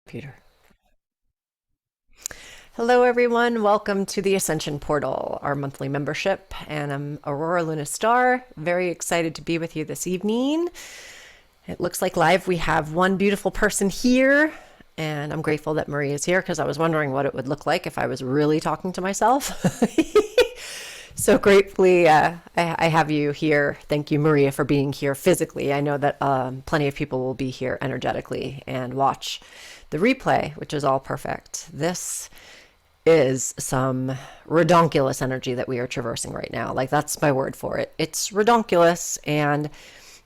Peter. Hello, everyone. Welcome to the Ascension Portal, our monthly membership. And I'm Aurora Luna Star. Very excited to be with you this evening. It looks like live we have one beautiful person here. And I'm grateful that Marie is here because I was wondering what it would look like if I was really talking to myself. So gratefully, I have you here. Thank you, Maria, for being here physically. I know that plenty of people will be here energetically and watch the replay, which is all perfect. This is some redonkulous energy that we are traversing right now. Like, that's my word for it. It's redonkulous, and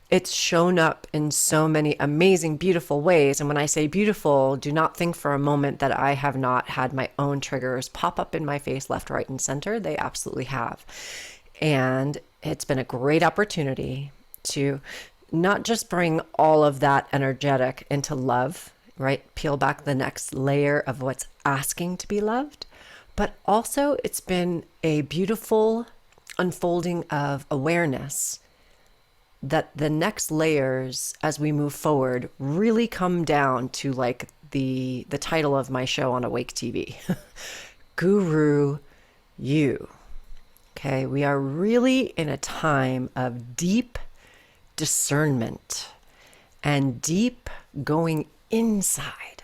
it's shown up in so many amazing, beautiful ways. And when I say beautiful, do not think for a moment that I have not had my own triggers pop up in my face, left, right, and center. They absolutely have. And it's been a great opportunity to not just bring all of that energetic into love, right? Peel back the next layer of what's asking to be loved. But also, it's been a beautiful unfolding of awareness that the next layers as we move forward really come down to like the title of my show on Awake TV. Guru You. Okay, we are really in a time of deep discernment and deep going inside,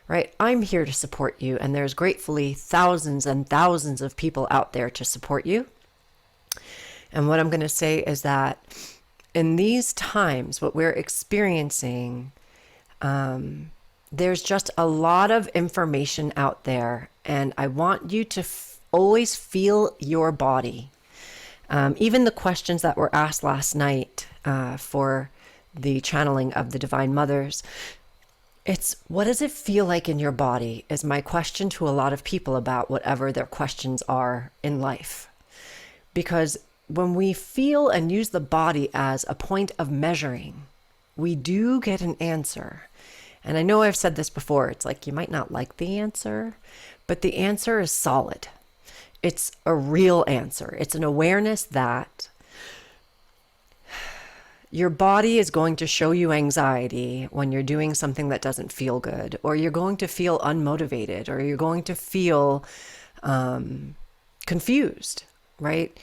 right? I'm here to support you, and there's gratefully thousands and thousands of people out there to support you. And what I'm going to say is that in these times, what we're experiencing, there's just a lot of information out there, and I want you to always feel your body. Even the questions that were asked last night for the channeling of the Divine Mothers, it's what does it feel like in your body is my question to a lot of people about whatever their questions are in life. Because when we feel and use the body as a point of measuring, we do get an answer. And I know I've said this before, it's like you might not like the answer, but the answer is solid. It's a real answer. It's an awareness that your body is going to show you anxiety when you're doing something that doesn't feel good, or you're going to feel unmotivated, or you're going to feel confused, right?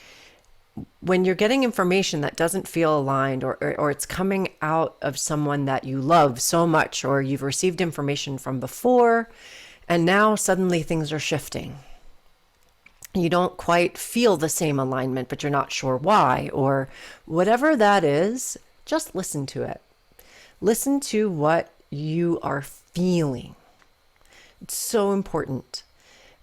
When you're getting information that doesn't feel aligned, or it's coming out of someone that you love so much, or you've received information from before, and now suddenly things are shifting. You don't quite feel the same alignment, but you're not sure why, or whatever that is, just listen to it. Listen to what you are feeling. It's so important.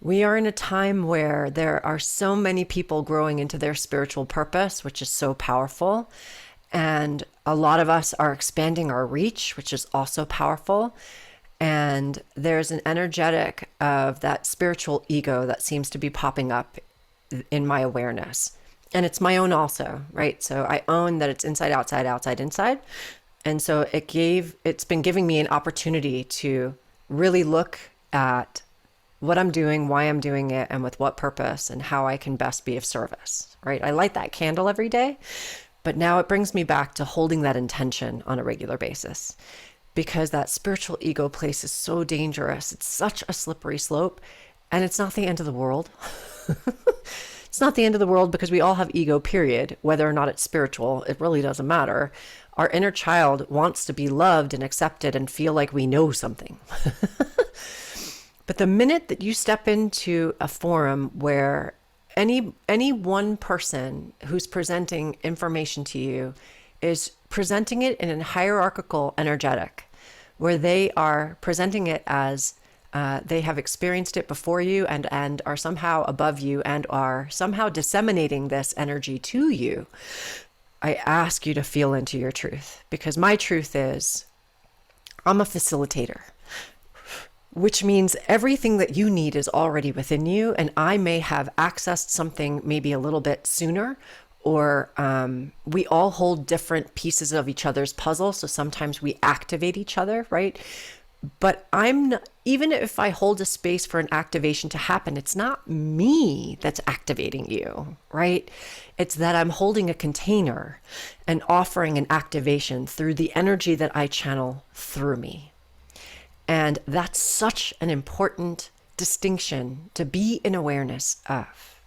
We are in a time where there are so many people growing into their spiritual purpose, which is so powerful. And a lot of us are expanding our reach, which is also powerful. And there's an energetic of that spiritual ego that seems to be popping up in my awareness. And it's my own also, right? So I own that it's inside, outside, outside, inside. And so it's been giving me an opportunity to really look at what I'm doing, why I'm doing it, and with what purpose, and how I can best be of service, right? I light that candle every day, but now it brings me back to holding that intention on a regular basis, because that spiritual ego place is so dangerous. It's such a slippery slope, and it's not the end of the world. It's not the end of the world because we all have ego, period. Whether or not it's spiritual, it really doesn't matter. Our inner child wants to be loved and accepted and feel like we know something. But the minute that you step into a forum where any one person who's presenting information to you is presenting it in a hierarchical energetic, where they are presenting it as they have experienced it before you and are somehow above you and are somehow disseminating this energy to you, I ask you to feel into your truth, because my truth is I'm a facilitator, which means everything that you need is already within you. And I may have accessed something maybe a little bit sooner, or we all hold different pieces of each other's puzzle. So sometimes we activate each other, right? But I'm not, even if I hold a space for an activation to happen, it's not me that's activating you, right? It's that I'm holding a container and offering an activation through the energy that I channel through me. And that's such an important distinction to be in awareness of.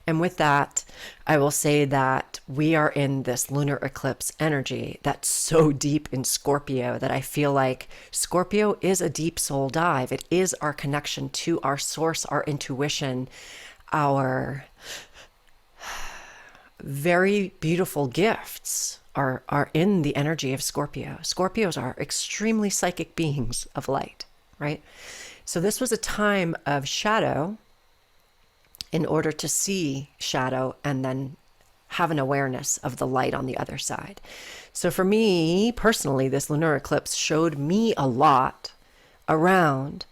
And with that, I will say that we are in this lunar eclipse energy that's so deep in Scorpio that I feel like Scorpio is a deep soul dive. It is our connection to our source, our intuition, our very beautiful gifts are in the energy of Scorpio. Scorpios are extremely psychic beings of light, right? So this was a time of shadow in order to see shadow and then have an awareness of the light on the other side. So for me personally, this lunar eclipse showed me a lot around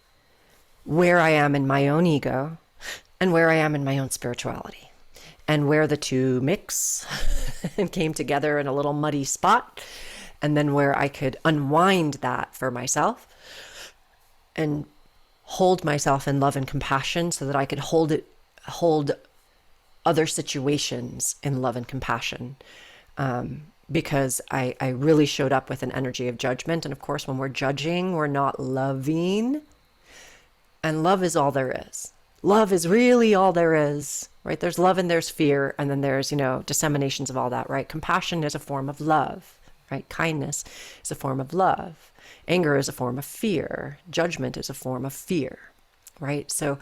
where I am in my own ego and where I am in my own spirituality, and where the two mix and came together in a little muddy spot, and then where I could unwind that for myself and hold myself in love and compassion so that I could hold other situations in love and compassion. Because I really showed up with an energy of judgment. And of course, when we're judging, we're not loving. And love is all there is. Love is really all there is, right? There's love and there's fear. And then there's, disseminations of all that, right? Compassion is a form of love, right? Kindness is a form of love. Anger is a form of fear. Judgment is a form of fear, right? So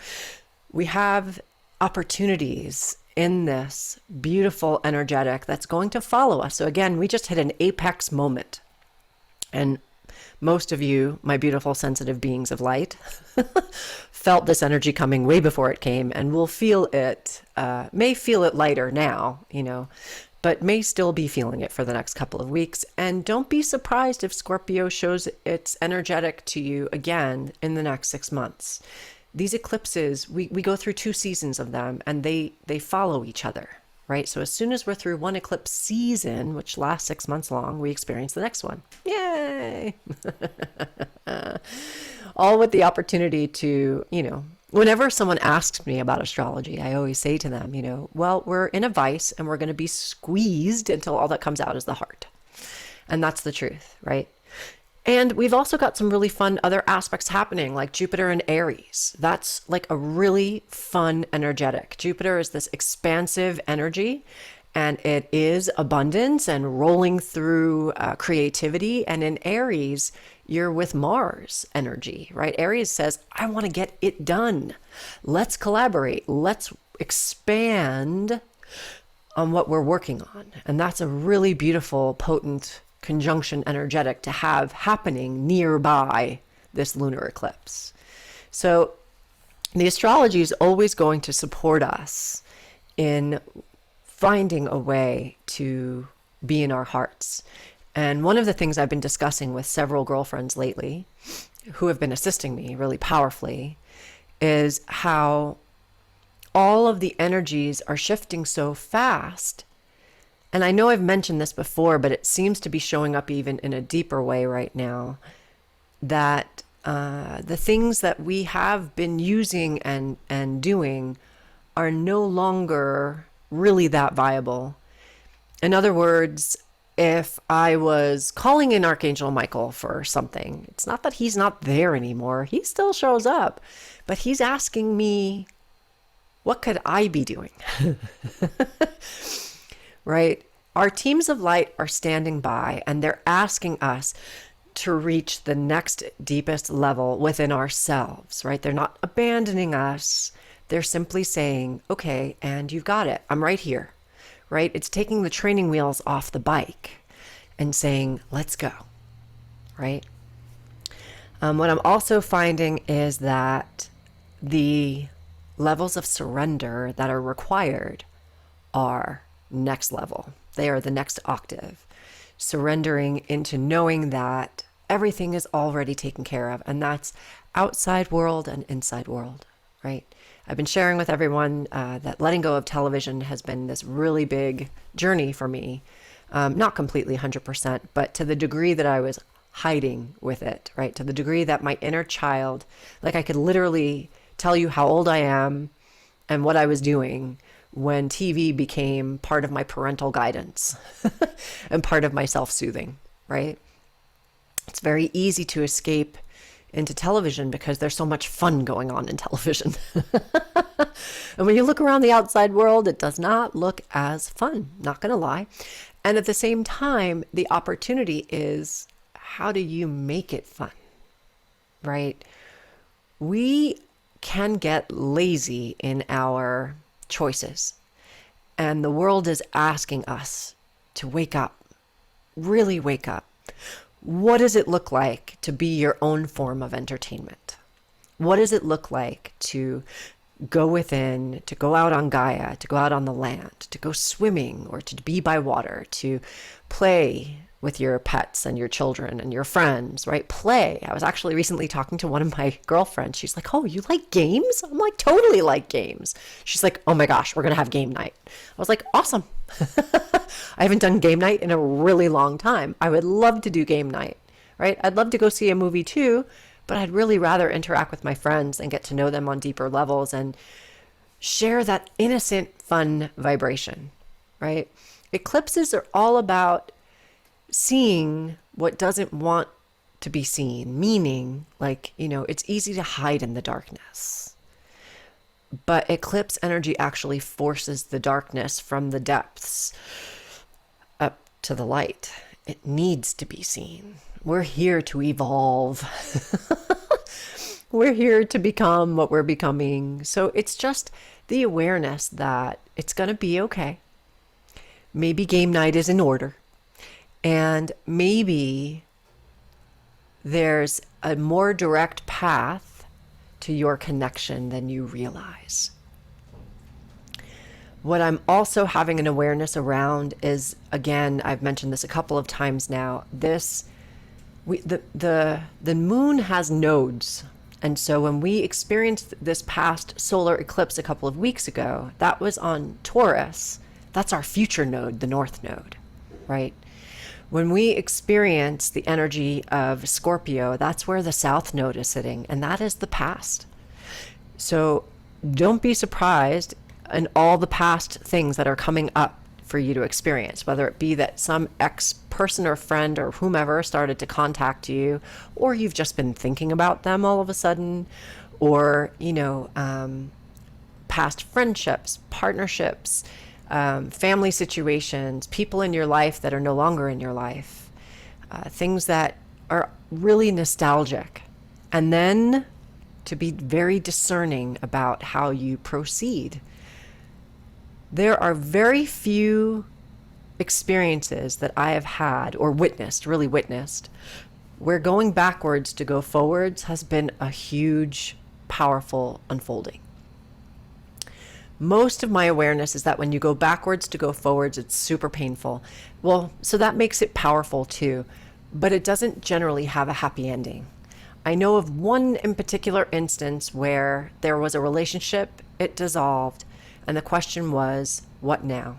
we have opportunities in this beautiful energetic that's going to follow us. So again, we just hit an apex moment. And most of you, my beautiful sensitive beings of light, felt this energy coming way before it came, and will feel it, may feel it lighter now, but may still be feeling it for the next couple of weeks. And don't be surprised if Scorpio shows its energetic to you again in the next 6 months. These eclipses, we go through 2 seasons of them, and they follow each other, right? So as soon as we're through one eclipse season, which lasts 6 months long, we experience the next one. Yay! All with the opportunity to, whenever someone asks me about astrology, I always say to them, well, we're in a vice and we're going to be squeezed until all that comes out is the heart. And that's the truth, right? And we've also got some really fun other aspects happening, like Jupiter in Aries. That's like a really fun energetic. Jupiter is this expansive energy, and it is abundance and rolling through creativity. And in Aries, you're with Mars energy, right? Aries says, I want to get it done. Let's collaborate. Let's expand on what we're working on. And that's a really beautiful, potent conjunction energetic to have happening nearby this lunar eclipse. So the astrology is always going to support us in finding a way to be in our hearts. And one of the things I've been discussing with several girlfriends lately who have been assisting me really powerfully is how all of the energies are shifting so fast. And I know I've mentioned this before, but it seems to be showing up even in a deeper way right now, that the things that we have been using and doing are no longer really that viable. In other words, if I was calling in Archangel Michael for something, it's not that he's not there anymore. He still shows up, but he's asking me, what could I be doing? Right? Our teams of light are standing by, and they're asking us to reach the next deepest level within ourselves, right? They're not abandoning us. They're simply saying, okay, and you've got it. I'm right here, right? It's taking the training wheels off the bike and saying, let's go, right? What I'm also finding is that the levels of surrender that are required are next level. They are the next octave. Surrendering into knowing that everything is already taken care of. And that's outside world and inside world, right? I've been sharing with everyone that letting go of television has been this really big journey for me. Not completely 100%, but to the degree that I was hiding with it, right? To the degree that my inner child, like I could literally tell you how old I am and what I was doing when TV became part of my parental guidance and part of my self-soothing, right? It's very easy to escape into television because there's so much fun going on in television. And when you look around the outside world, it does not look as fun, not going to lie. And at the same time, the opportunity is, how do you make it fun, right? We can get lazy in our choices. And the world is asking us to wake up, really wake up. What does it look like to be your own form of entertainment? What does it look like to go within, to go out on Gaia, to go out on the land, to go swimming or to be by water, to play with your pets and your children and your friends, right? Play. I was actually recently talking to one of my girlfriends. She's like, oh, you like games? I'm like, totally like games. She's like, oh my gosh, we're going to have game night. I was like, awesome. I haven't done game night in a really long time. I would love to do game night, right? I'd love to go see a movie too, but I'd really rather interact with my friends and get to know them on deeper levels and share that innocent, fun vibration, right? Eclipses are all about seeing what doesn't want to be seen, meaning like, it's easy to hide in the darkness. But eclipse energy actually forces the darkness from the depths up to the light. It needs to be seen. We're here to evolve. We're here to become what we're becoming. So it's just the awareness that it's going to be okay. Maybe game night is in order. And maybe there's a more direct path to your connection than you realize. What I'm also having an awareness around is, again, I've mentioned this a couple of times now, the moon has nodes. And so when we experienced this past solar eclipse a couple of weeks ago, that was on Taurus. That's our future node, the North Node, right? When we experience the energy of Scorpio, that's where the South Node is sitting, and that is the past. So don't be surprised in all the past things that are coming up for you to experience, whether it be that some ex-person or friend or whomever started to contact you, or you've just been thinking about them all of a sudden, or, past friendships, partnerships, family situations, people in your life that are no longer in your life, things that are really nostalgic. And then to be very discerning about how you proceed. There are very few experiences that I have had or really witnessed, where going backwards to go forwards has been a huge, powerful unfolding. Most of my awareness is that when you go backwards to go forwards, it's super painful. Well, so that makes it powerful too, but it doesn't generally have a happy ending. I know of one in particular instance where there was a relationship, it dissolved, and the question was, what now?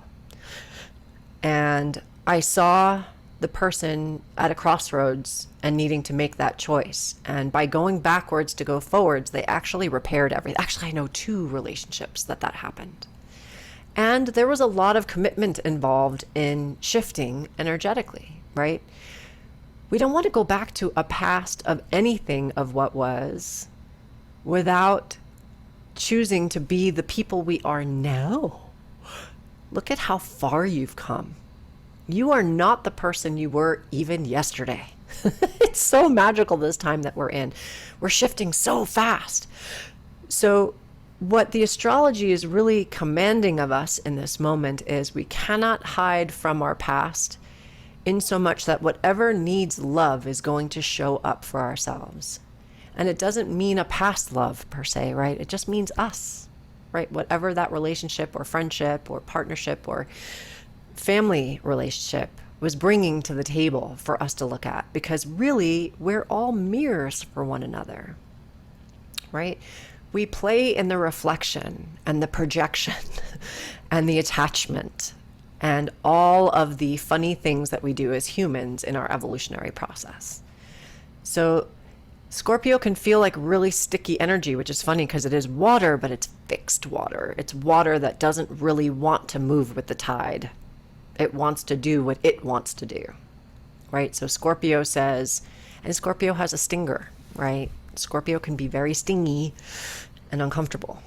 And I saw the person at a crossroads and needing to make that choice. And by going backwards to go forwards, they actually repaired everything. Actually, I know 2 relationships that happened. And there was a lot of commitment involved in shifting energetically, right? We don't want to go back to a past of anything of what was without choosing to be the people we are now. Look at how far you've come. You are not the person you were even yesterday. It's so magical this time that we're in. We're shifting so fast. So what the astrology is really commanding of us in this moment is we cannot hide from our past, in so much that whatever needs love is going to show up for ourselves. And it doesn't mean a past love per se, right? It just means us, right? Whatever that relationship or friendship or partnership or family relationship was bringing to the table for us to look at, because really we're all mirrors for one another, right? We play in the reflection and the projection and the attachment and all of the funny things that we do as humans in our evolutionary process. So Scorpio can feel like really sticky energy, which is funny because it is water, but it's fixed water. It's water that doesn't really want to move with the tide. It wants to do what it wants to do, right? So Scorpio says, and Scorpio has a stinger, right? Scorpio can be very stingy and uncomfortable.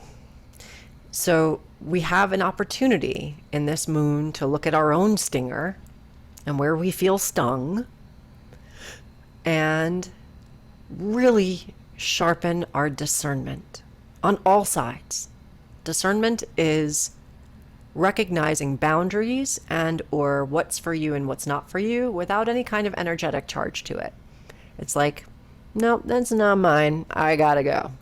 So we have an opportunity in this moon to look at our own stinger and where we feel stung and really sharpen our discernment on all sides. Discernment is recognizing boundaries and or what's for you and what's not for you without any kind of energetic charge to it. It's like, no, that's not mine. I gotta go.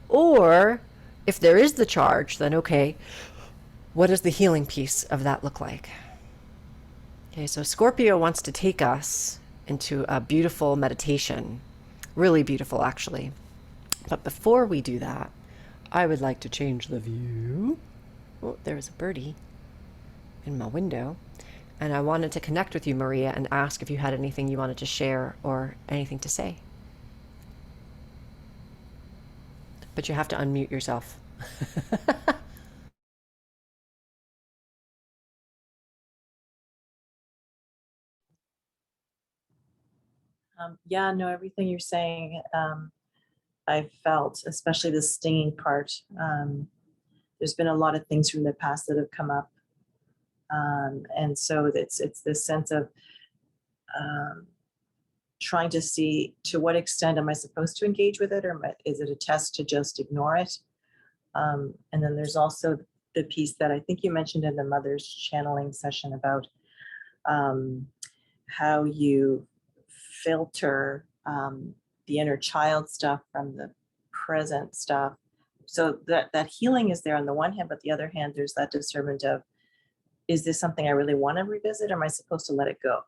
Or if there is the charge, then okay, what does the healing piece of that look like? Okay, so Scorpio wants to take us into a beautiful meditation. Really beautiful, actually. But before we do that, I would like to change the view. Oh, there's a birdie in my window. And I wanted to connect with you, Maria, and ask if you had anything you wanted to share or anything to say. But you have to unmute yourself. Yeah, no, everything you're saying, I felt, especially the stinging part. There's been a lot of things from the past that have come up. And so it's this sense of trying to see to what extent am I supposed to engage with it, or is it a test to just ignore it? And then there's also the piece that I think you mentioned in the mother's channeling session about how you filter the inner child stuff from the present stuff. So that healing is there on the one hand, but the other hand, there's that discernment of, is this something I really want to revisit, or am I supposed to let it go?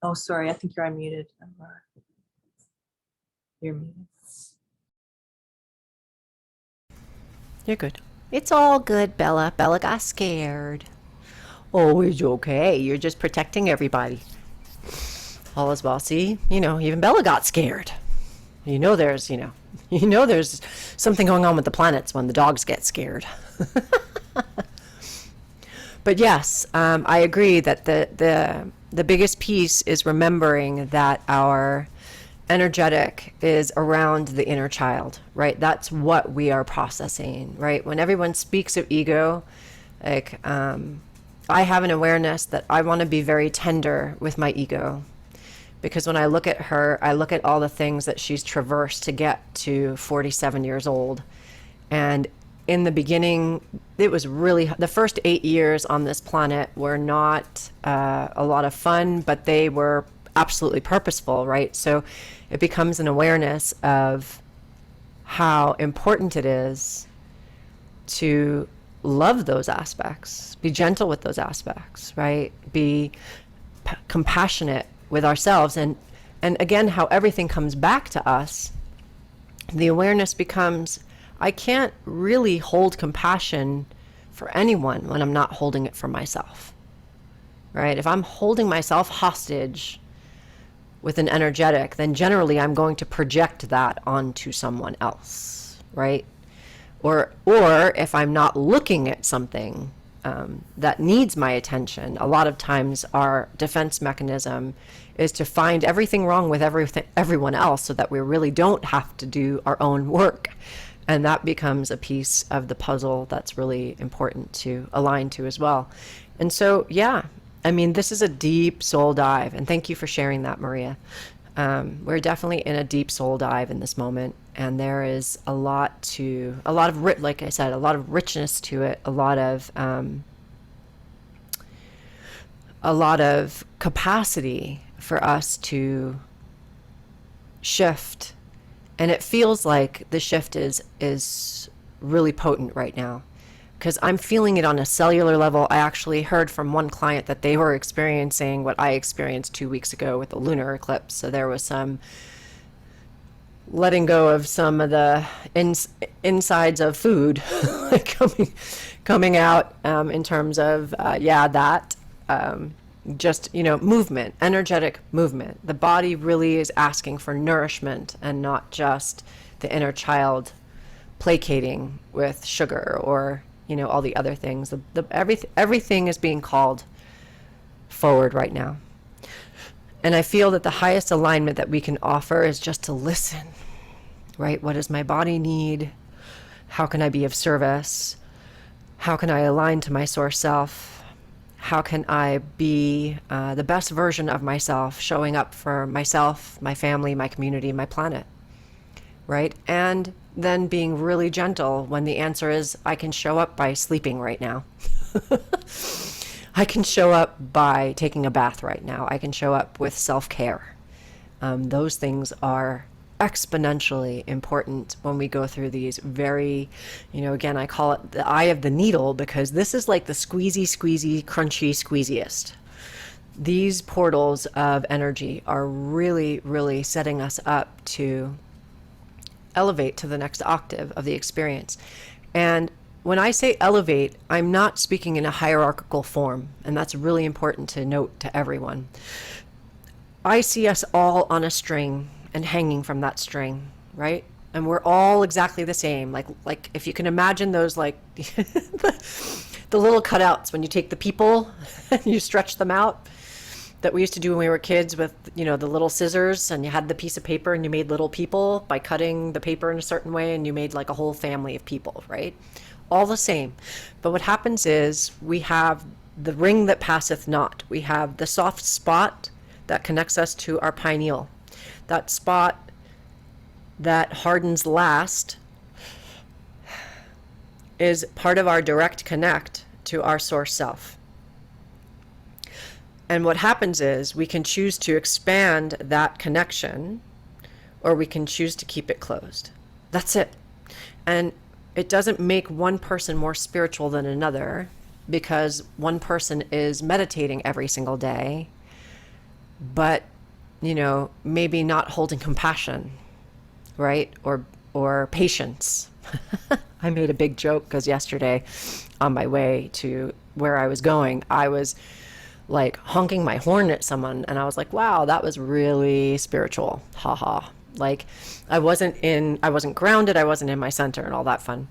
Oh, sorry, I think you're unmuted. You're muted. You're good. It's all good, Bella. Bella got scared. Oh, it's okay. You're just protecting everybody. All is well. See, even Bella got scared. There's, there's something going on with the planets when the dogs get scared. But yes, I agree that the biggest piece is remembering that our energetic is around the inner child, right? That's what we are processing, right? When everyone speaks of ego, like I have an awareness that I want to be very tender with my ego, because when I look at her, I look at all the things that she's traversed to get to 47 years old. And in the beginning, it was really, the first 8 years on this planet were not a lot of fun, but they were absolutely purposeful, right? So it becomes an awareness of how important it is to love those aspects, be gentle with those aspects, right? Be compassionate with ourselves. And again, how everything comes back to us, the awareness becomes, I can't really hold compassion for anyone when I'm not holding it for myself, right? If I'm holding myself hostage with an energetic, then generally I'm going to project that onto someone else, right? Or if I'm not looking at something that needs my attention, a lot of times our defense mechanism is to find everything wrong with everyone else so that we really don't have to do our own work. And that becomes a piece of the puzzle that's really important to align to as well. And so, yeah, I mean, this is a deep soul dive. And thank you for sharing that, Maria. We're definitely in a deep soul dive in this moment. And there is like I said, a lot of richness to it, a lot of capacity for us to shift. And it feels like the shift is really potent right now, because I'm feeling it on a cellular level. I actually heard from one client that they were experiencing what I experienced 2 weeks ago with the lunar eclipse. So there was some letting go of some of the insides of food coming out in terms of, just, movement, energetic movement. The body really is asking for nourishment and not just the inner child placating with sugar or, all the other things. Everything is being called forward right now. And I feel that the highest alignment that we can offer is just to listen, right? What does my body need? How can I be of service? How can I align to my source self? How can I be the best version of myself, showing up for myself, my family, my community, my planet, right? And then being really gentle when the answer is, I can show up by sleeping right now. I can show up by taking a bath right now. I can show up with self-care. Those things are exponentially important when we go through these very, again, I call it the eye of the needle, because this is like the squeezy, squeezy, crunchy, squeeziest. These portals of energy are really, really setting us up to elevate to the next octave of the experience. And when I say elevate, I'm not speaking in a hierarchical form, and that's really important to note to everyone. I see us all on a string and hanging from that string, right? And we're all exactly the same. Like if you can imagine those, like the little cutouts when you take the people and you stretch them out, that we used to do when we were kids with, the little scissors, and you had the piece of paper and you made little people by cutting the paper in a certain way, and you made like a whole family of people, right? All the same. But what happens is we have the ring that passeth not. We have the soft spot that connects us to our pineal. That spot that hardens last is part of our direct connect to our source self. And what happens is we can choose to expand that connection, or we can choose to keep it closed. That's it. And it doesn't make one person more spiritual than another because one person is meditating every single day, but, maybe not holding compassion, right? Or patience. I made a big joke because yesterday on my way to where I was going, I was like honking my horn at someone, and I was like, wow, that was really spiritual. Haha. Like I wasn't grounded, I wasn't in my center and all that fun.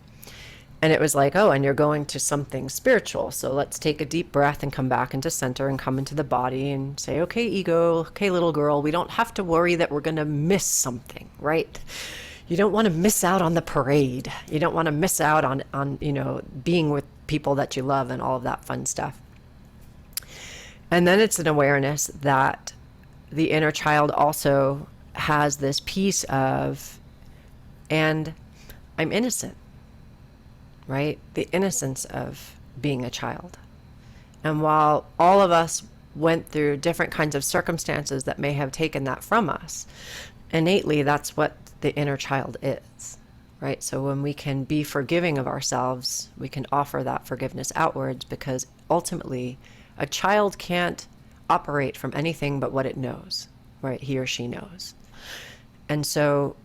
And it was like, oh, and you're going to something spiritual. So let's take a deep breath and come back into center and come into the body and say, okay, ego, okay, little girl, we don't have to worry that we're going to miss something, right? You don't want to miss out on the parade. You don't want to miss out on being with people that you love and all of that fun stuff. And then it's an awareness that the inner child also has this piece of, and I'm innocent, right? The innocence of being a child. And while all of us went through different kinds of circumstances that may have taken that from us, innately that's what the inner child is, right? So when we can be forgiving of ourselves, we can offer that forgiveness outwards, because ultimately a child can't operate from anything but what it knows, right? He or she knows. And so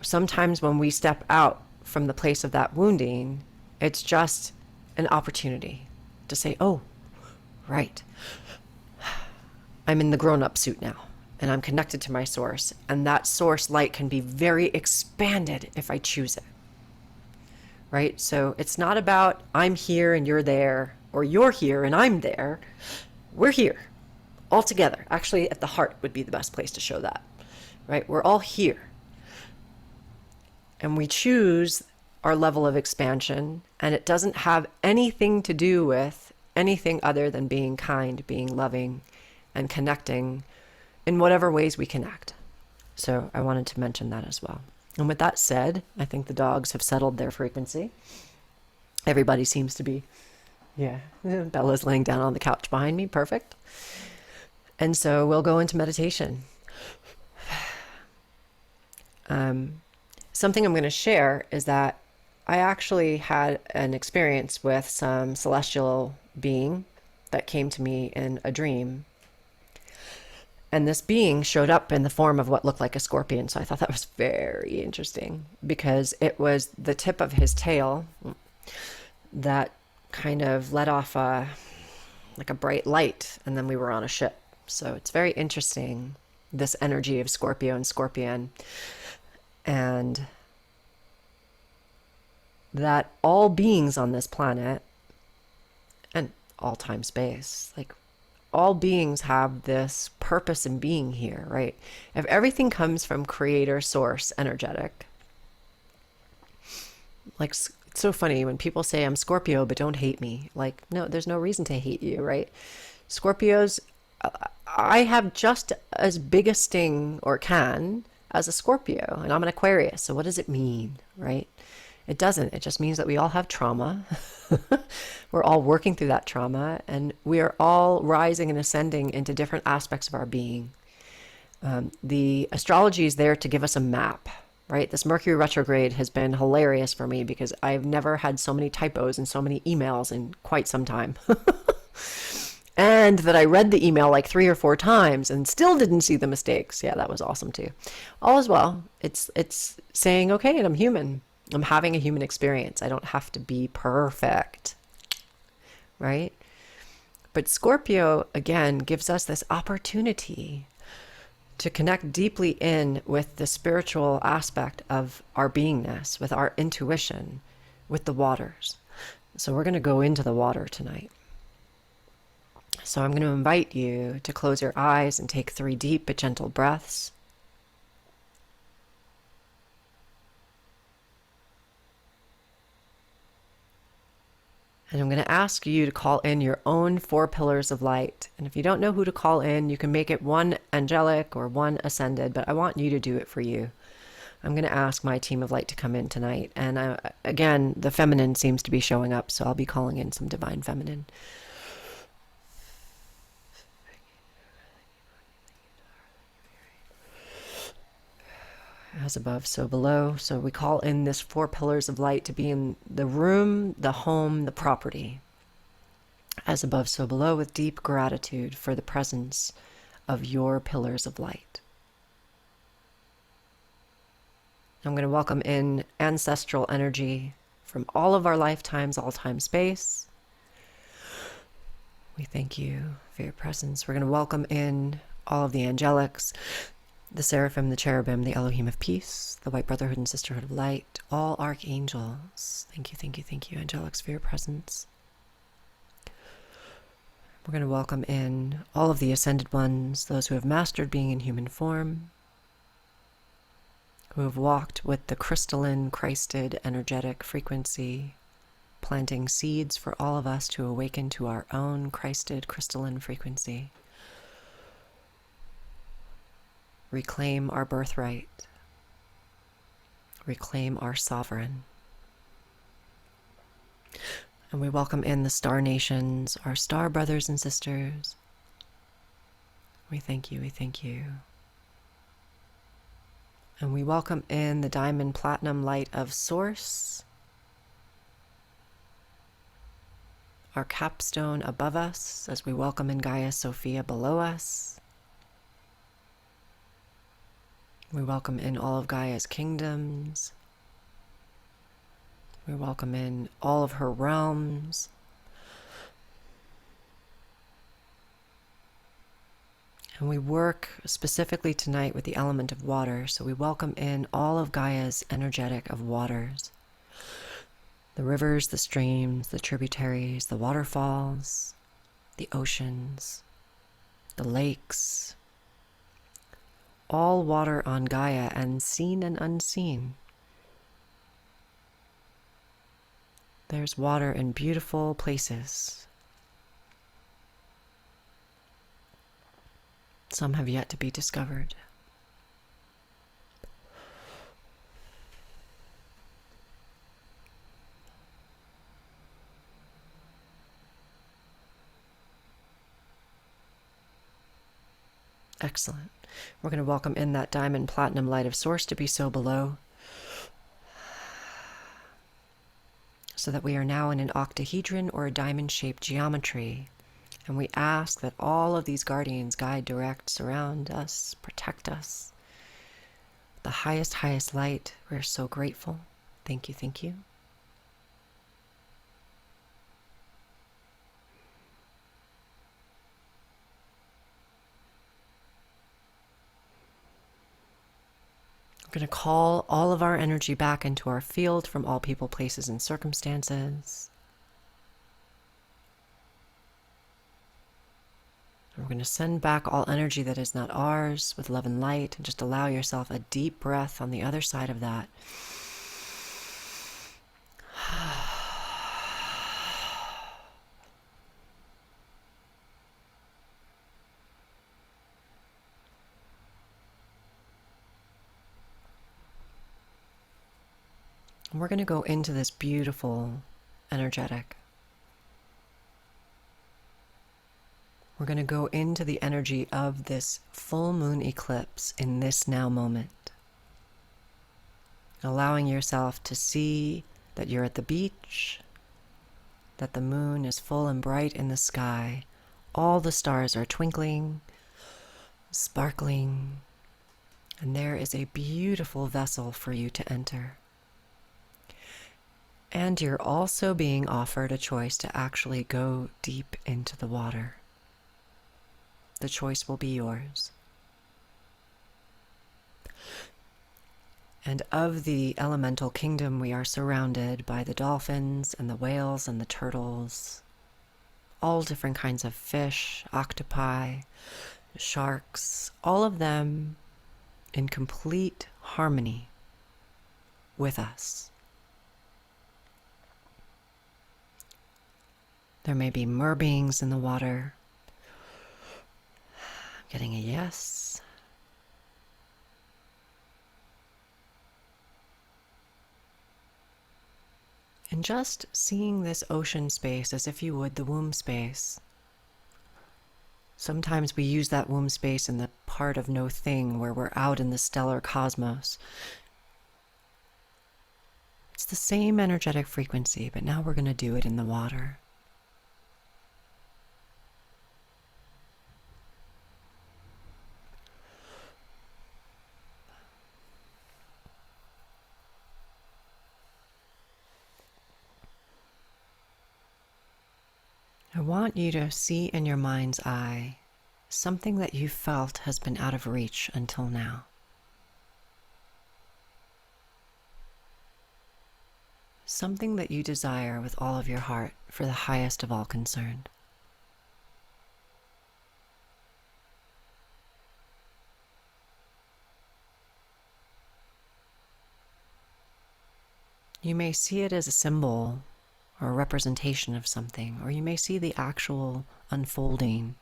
sometimes when we step out from the place of that wounding, it's just an opportunity to say, oh, right, I'm in the grown-up suit now, and I'm connected to my source, and that source light can be very expanded if I choose it, right? So it's not about I'm here and you're there, or you're here and I'm there. We're here all together. Actually, at the heart would be the best place to show that, right? We're all here. And we choose our level of expansion, and it doesn't have anything to do with anything other than being kind, being loving, and connecting in whatever ways we connect. So I wanted to mention that as well. And with that said, I think the dogs have settled their frequency. Everybody seems to be, yeah. Bella's laying down on the couch behind me. Perfect. And so we'll go into meditation. Something I'm going to share is that I actually had an experience with some celestial being that came to me in a dream. And this being showed up in the form of what looked like a scorpion. So I thought that was very interesting, because it was the tip of his tail that kind of let off a like a bright light, and then we were on a ship. So it's very interesting, this energy of Scorpio and Scorpion, and that all beings on this planet and all time space, like all beings have this purpose in being here, right? If everything comes from creator source energetic, like it's so funny when people say I'm Scorpio, but don't hate me. Like, no, there's no reason to hate you, right? Scorpios, I have just as big a sting or can as a Scorpio, and I'm an Aquarius. So what does it mean, right? It doesn't. It just means that we all have trauma. We're all working through that trauma, and we are all rising and ascending into different aspects of our being. The astrology is there to give us a map, right? This Mercury retrograde has been hilarious for me because I've never had so many typos and so many emails in quite some time. And that I read the email like 3 or 4 times and still didn't see the mistakes. Yeah, that was awesome too. All is well. It's saying, okay, and I'm human. I'm having a human experience. I don't have to be perfect, right? But Scorpio, again, gives us this opportunity to connect deeply in with the spiritual aspect of our beingness, with our intuition, with the waters. So we're going to go into the water tonight. So I'm going to invite you to close your eyes and take 3 deep but gentle breaths. And I'm going to ask you to call in your own 4 pillars of light. And if you don't know who to call in, you can make it one angelic or one ascended, but I want you to do it for you. I'm going to ask my team of light to come in tonight. And again, the feminine seems to be showing up, so I'll be calling in some divine feminine. As above, so below. So we call in this 4 pillars of light to be in the room, the home, the property. As above, so below, with deep gratitude for the presence of your pillars of light. I'm going to welcome in ancestral energy from all of our lifetimes, all time, space. We thank you for your presence. We're going to welcome in all of the angelics, the seraphim, the cherubim, the Elohim of peace, the white brotherhood and sisterhood of light, all archangels. Thank you, thank you, thank you, angelics, for your presence. We're going to welcome in all of the ascended ones, those who have mastered being in human form, who have walked with the crystalline, Christed, energetic frequency, planting seeds for all of us to awaken to our own Christed, crystalline frequency. Reclaim our birthright. Reclaim our sovereign. And we welcome in the star nations, our star brothers and sisters. We thank you, we thank you. And we welcome in the diamond platinum light of Source, our capstone above us, as we welcome in Gaia Sophia below us. We welcome in all of Gaia's kingdoms. We welcome in all of her realms. And we work specifically tonight with the element of water. So we welcome in all of Gaia's energetic of waters. The rivers, the streams, the tributaries, the waterfalls, the oceans, the lakes. All water on Gaia, and seen and unseen. There's water in beautiful places. Some have yet to be discovered. Excellent. We're going to welcome in that diamond platinum light of Source to be so below, so that we are now in an octahedron or a diamond-shaped geometry. And we ask that all of these guardians guide, direct, surround us, protect us. The highest, highest light. We're so grateful. Thank you, thank you. We're going to call all of our energy back into our field from all people, places, and circumstances. We're going to send back all energy that is not ours with love and light, and just allow yourself a deep breath on the other side of that. And we're going to go into this beautiful energetic. We're going to go into the energy of this full moon eclipse in this now moment. Allowing yourself to see that you're at the beach, that the moon is full and bright in the sky. All the stars are twinkling, sparkling, and there is a beautiful vessel for you to enter. And you're also being offered a choice to actually go deep into the water. The choice will be yours. And of the elemental kingdom, we are surrounded by the dolphins and the whales and the turtles, all different kinds of fish, octopi, sharks, all of them in complete harmony with us. There may be merbeings in the water. I'm getting a yes. And just seeing this ocean space as if you would the womb space. Sometimes we use that womb space in the part of no thing where we're out in the stellar cosmos. It's the same energetic frequency, but now we're going to do it in the water. I want you to see in your mind's eye something that you felt has been out of reach until now. Something that you desire with all of your heart for the highest of all concerned. You may see it as a symbol or a representation of something, or you may see the actual unfolding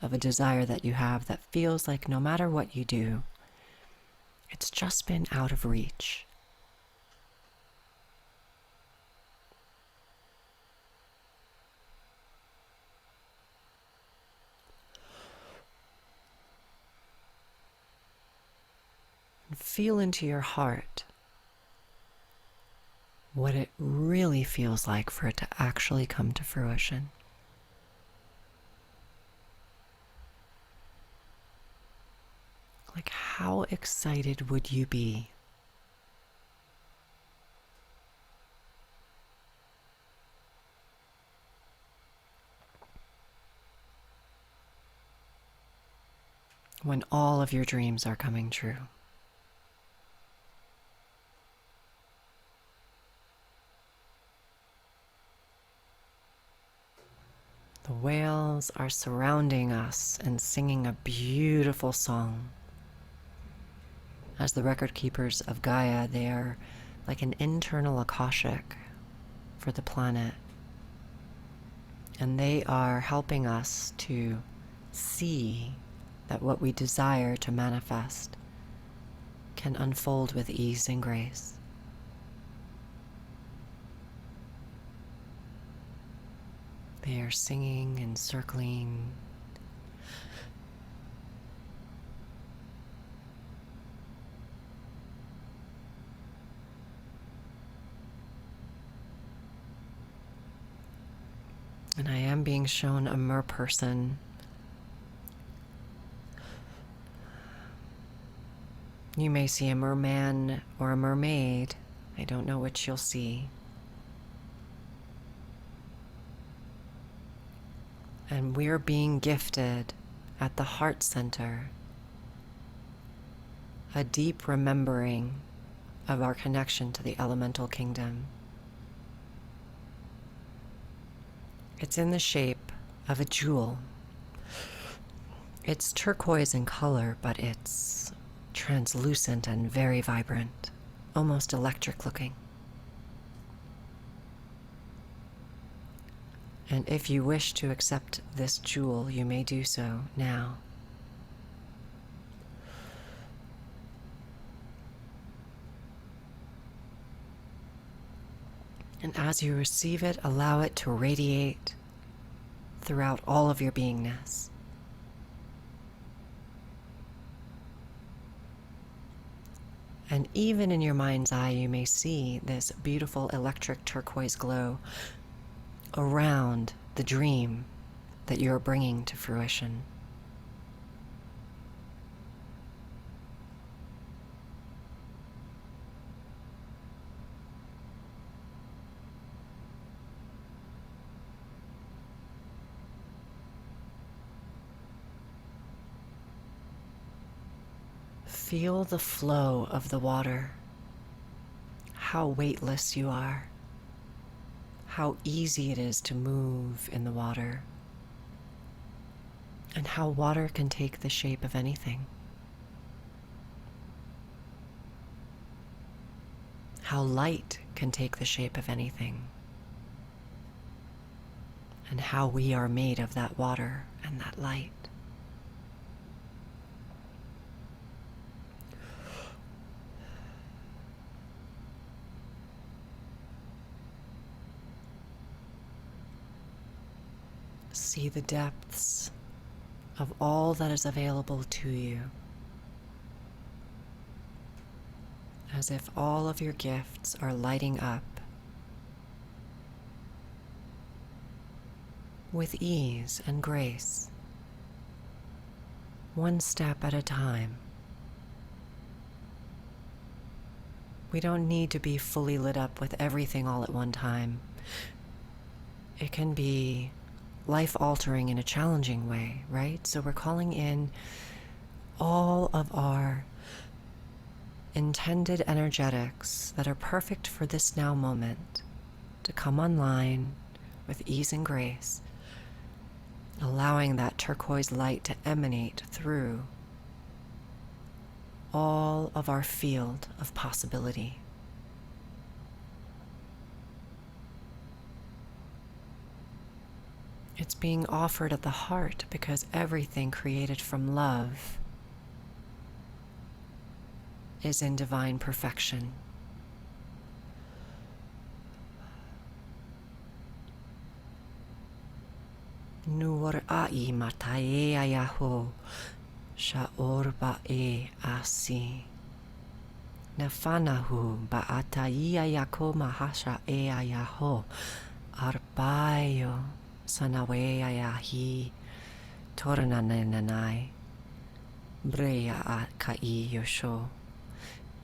of a desire that you have that feels like no matter what you do, it's just been out of reach. And feel into your heart what it really feels like for it to actually come to fruition. Like, how excited would you be? When all of your dreams are coming true. The whales are surrounding us and singing a beautiful song. As the record keepers of Gaia, they are like an internal Akashic for the planet. And they are helping us to see that what we desire to manifest can unfold with ease and grace. They are singing and circling. And I am being shown a merperson. You may see a merman or a mermaid. I don't know which you'll see. And we're being gifted at the heart center a deep remembering of our connection to the elemental kingdom. It's in the shape of a jewel. It's turquoise in color, but it's translucent and very vibrant, almost electric looking. And if you wish to accept this jewel, you may do so now. And as you receive it, allow it to radiate throughout all of your beingness. And even in your mind's eye, you may see this beautiful electric turquoise glow around the dream that you're bringing to fruition. Feel the flow of the water, how weightless you are, how easy it is to move in the water, and how water can take the shape of anything. How light can take the shape of anything, and how we are made of that water and that light. See the depths of all that is available to you, as if all of your gifts are lighting up with ease and grace, one step at a time. We don't need to be fully lit up with everything all at one time. It can be life-altering in a challenging way, right? So we're calling in all of our intended energetics that are perfect for this now moment to come online with ease and grace, allowing that turquoise light to emanate through all of our field of possibility. It's being offered at the heart because everything created from love is in divine perfection. Nur ai matae ayaho sha'or ba'e asi. Nafanahu ba'atai ayako mahasha e ayaho arbayo sanawe ayahi toranananai breya a kai yosho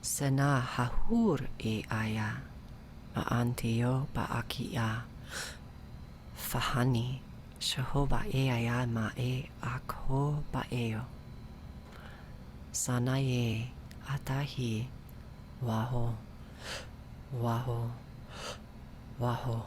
sena hahur e aya ma'antio ba'akia fahani Shahova e aya ma e akho ba'eo sanaye atahi waho waho waho.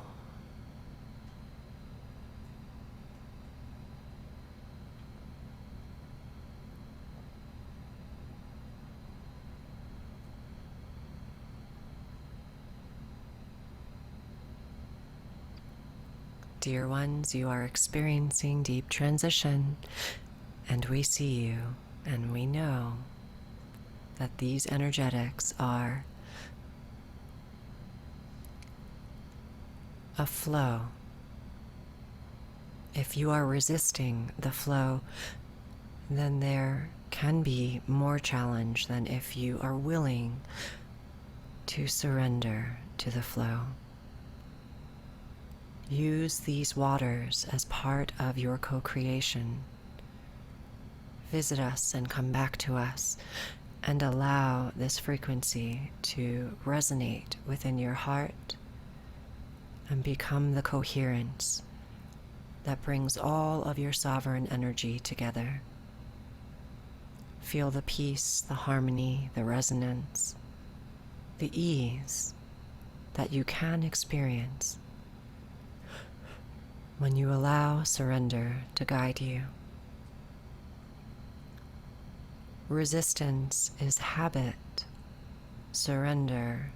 Dear ones, you are experiencing deep transition, and we see you, and we know that these energetics are a flow. If you are resisting the flow, then there can be more challenge than if you are willing to surrender to the flow. Use these waters as part of your co-creation. Visit us and come back to us and allow this frequency to resonate within your heart and become the coherence that brings all of your sovereign energy together. Feel the peace, the harmony, the resonance, the ease that you can experience when you allow surrender to guide you. Resistance is habit. Surrender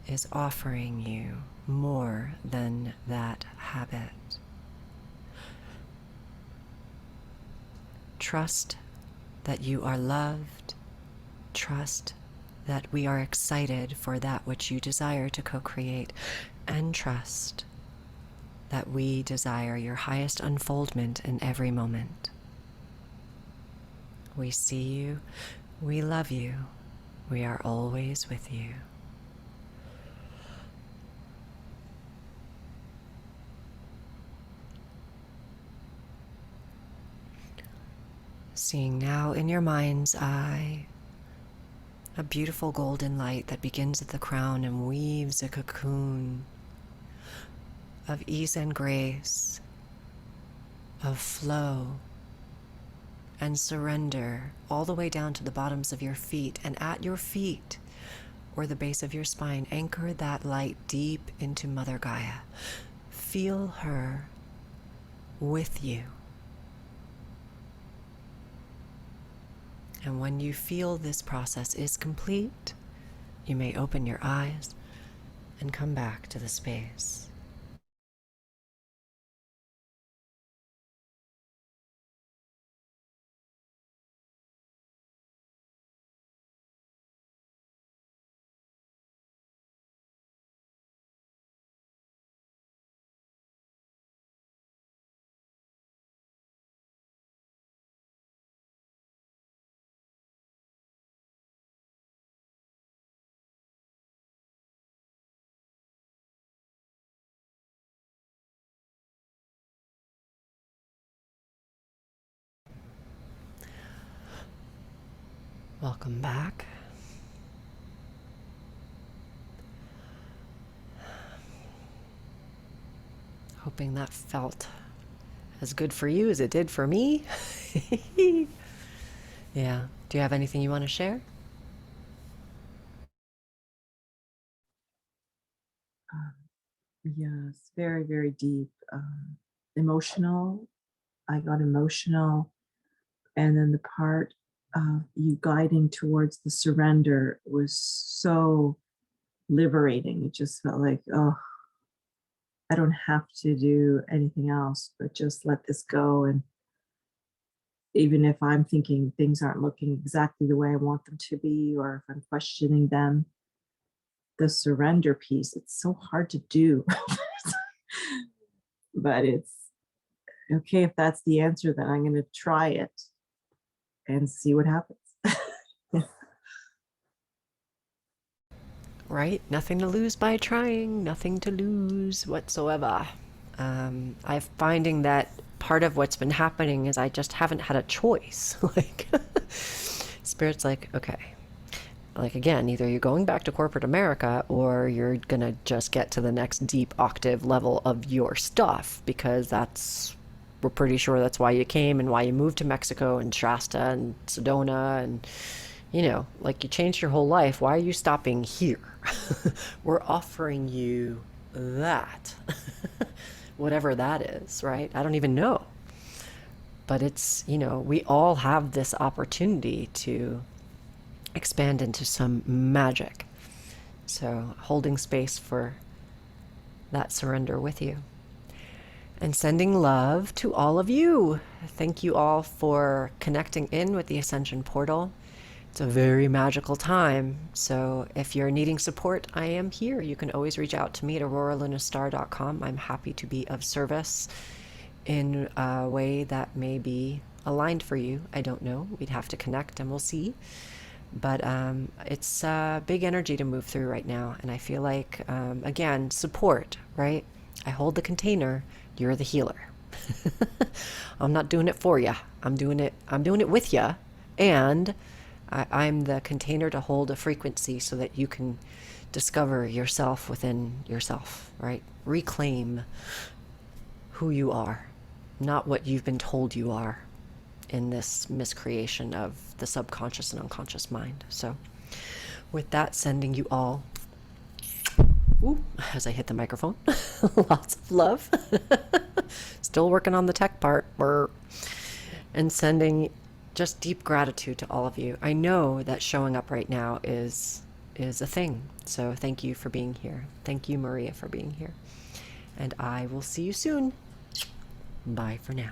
is offering you more than that habit. Trust that you are loved. Trust that we are excited for that which you desire to co-create. And trust that we desire your highest unfoldment in every moment. We see you. We love you. We are always with you. Seeing now in your mind's eye a beautiful golden light that begins at the crown and weaves a cocoon of ease and grace, of flow and surrender all the way down to the bottoms of your feet. And at your feet, or the base of your spine, anchor that light deep into Mother Gaia. Feel her with you. And when you feel this process is complete, you may open your eyes and come back to the space. Welcome back. Hoping that felt as good for you as it did for me. Yeah. Do you have anything you want to share? Yes, very, very deep. Emotional. I got emotional. And then the part of you guiding towards the surrender was so liberating. It just felt like, oh, I don't have to do anything else, but just let this go. And even if I'm thinking things aren't looking exactly the way I want them to be, or if I'm questioning them, the surrender piece, it's so hard to do. But it's okay. If that's the answer, then I'm going to try it and see what happens. Right? Nothing to lose by trying, nothing to lose whatsoever. I'm finding that part of what's been happening is I just haven't had a choice. Like, Spirit's like, okay, like again, either you're going back to corporate America or you're gonna just get to the next deep octave level of your stuff, because we're pretty sure that's why you came and why you moved to Mexico and Shasta and Sedona and, like you changed your whole life. Why are you stopping here? We're offering you that. Whatever that is, right? I don't even know. But it's, we all have this opportunity to expand into some magic. So holding space for that surrender with you. And sending love to all of you. Thank you all for connecting in with the Ascension portal. It's a very magical time. So if you're needing support, I am here. You can always reach out to me at auroralunastar.com. I'm happy to be of service in a way that may be aligned for you. I don't know. We'd have to connect and we'll see. But it's a big energy to move through right now. And I feel like, again, support, right? I hold the container. You're the healer. I'm not doing it for you. I'm doing it with you. And I'm the container to hold a frequency so that you can discover yourself within yourself, right? Reclaim who you are, not what you've been told you are. in this miscreation of the subconscious and unconscious mind. So with that, sending you all, ooh, as I hit the microphone, lots of love. Still working on the tech part. And sending just deep gratitude to all of you. I know that showing up right now is a thing. So thank you for being here. Thank you, Maria, for being here. And I will see you soon. Bye for now.